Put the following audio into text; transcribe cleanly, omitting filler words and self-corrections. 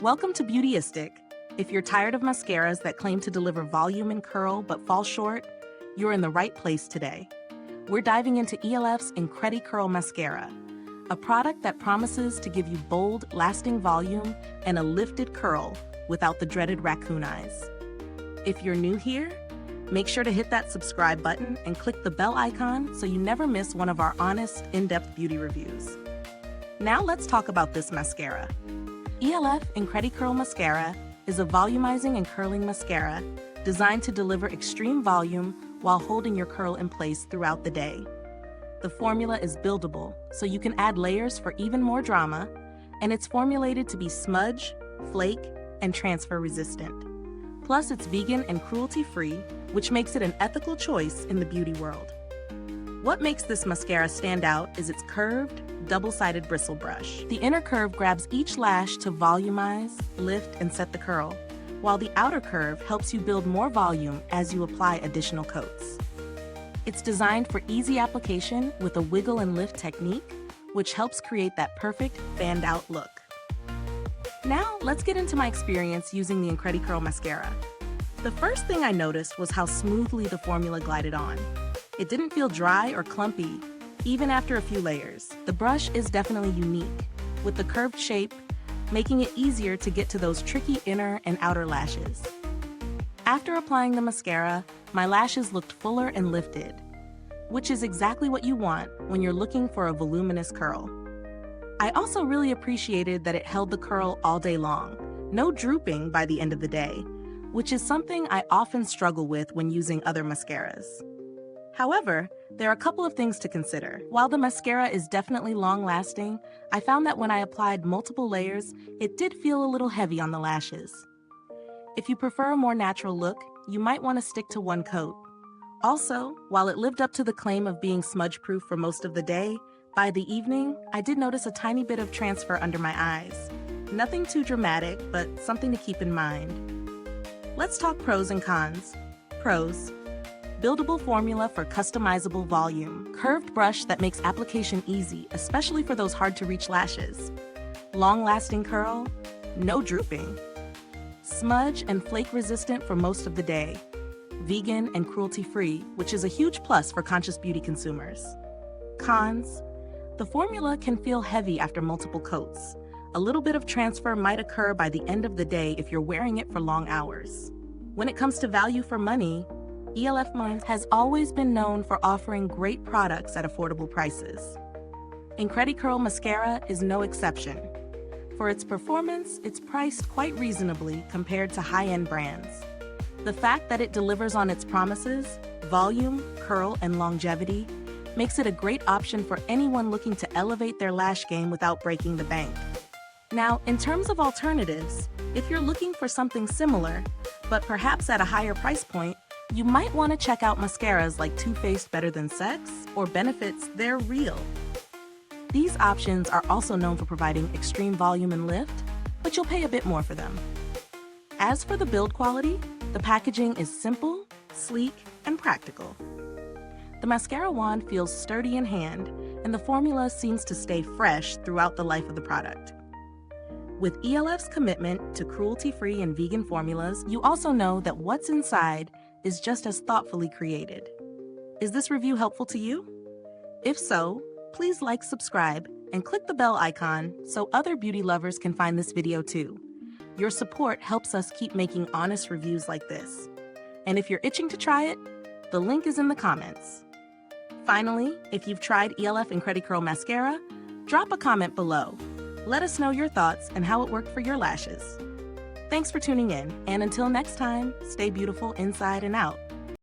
Welcome to Beautyistic. If you're tired of mascaras that claim to deliver volume and curl but fall short, you're in the right place today. We're diving into e.l.f.'s Incredi-Curl Mascara, a product that promises to give you bold, lasting volume and a lifted curl without the dreaded raccoon eyes. If you're new here, make sure to hit that subscribe button and click the bell icon so you never miss one of our honest, in-depth beauty reviews. Now let's talk about this mascara. e.l.f. Incredi-Curl Mascara is a volumizing and curling mascara designed to deliver extreme volume while holding your curl in place throughout the day. The formula is buildable, so you can add layers for even more drama, and it's formulated to be smudge, flake, and transfer resistant. Plus, it's vegan and cruelty-free, which makes it an ethical choice in the beauty world. What makes this mascara stand out is its curved, double-sided bristle brush. The inner curve grabs each lash to volumize, lift, and set the curl, while the outer curve helps you build more volume as you apply additional coats. It's designed for easy application with a wiggle and lift technique, which helps create that perfect fanned-out look. Now, let's get into my experience using the Incredi-Curl Mascara. The first thing I noticed was how smoothly the formula glided on. It didn't feel dry or clumpy, even after a few layers. The brush is definitely unique, with the curved shape making it easier to get to those tricky inner and outer lashes. After applying the mascara, my lashes looked fuller and lifted, which is exactly what you want when you're looking for a voluminous curl. I also really appreciated that it held the curl all day long, no drooping by the end of the day, which is something I often struggle with when using other mascaras. However, there are a couple of things to consider. While the mascara is definitely long-lasting, I found that when I applied multiple layers, it did feel a little heavy on the lashes. If you prefer a more natural look, you might want to stick to one coat. Also, while it lived up to the claim of being smudge-proof for most of the day, by the evening, I did notice a tiny bit of transfer under my eyes. Nothing too dramatic, but something to keep in mind. Let's talk pros and cons. Pros: buildable formula for customizable volume. Curved brush that makes application easy, especially for those hard-to-reach lashes. Long-lasting curl, no drooping. Smudge and flake resistant for most of the day. Vegan and cruelty-free, which is a huge plus for conscious beauty consumers. Cons: the formula can feel heavy after multiple coats. A little bit of transfer might occur by the end of the day if you're wearing it for long hours. When it comes to value for money, e.l.f. has always been known for offering great products at affordable prices. Incredi-Curl Mascara is no exception. For its performance, it's priced quite reasonably compared to high-end brands. The fact that it delivers on its promises, volume, curl, and longevity, makes it a great option for anyone looking to elevate their lash game without breaking the bank. Now, in terms of alternatives, if you're looking for something similar, but perhaps at a higher price point, you might want to check out mascaras like Too Faced Better Than Sex or Benefit's They're Real. These options are also known for providing extreme volume and lift, but you'll pay a bit more for them. As for the build quality, the packaging is simple, sleek, and practical. The mascara wand feels sturdy in hand, and the formula seems to stay fresh throughout the life of the product. With e.l.f.'s commitment to cruelty-free and vegan formulas, you also know that what's inside is just as thoughtfully created. Is this review helpful to you? If so, please like, subscribe, and click the bell icon so other beauty lovers can find this video too. Your support helps us keep making honest reviews like this. And if you're itching to try it, the link is in the comments. Finally, if you've tried e.l.f. Incredi-Curl Mascara, drop a comment below. Let us know your thoughts and how it worked for your lashes. Thanks for tuning in, and until next time, stay beautiful inside and out.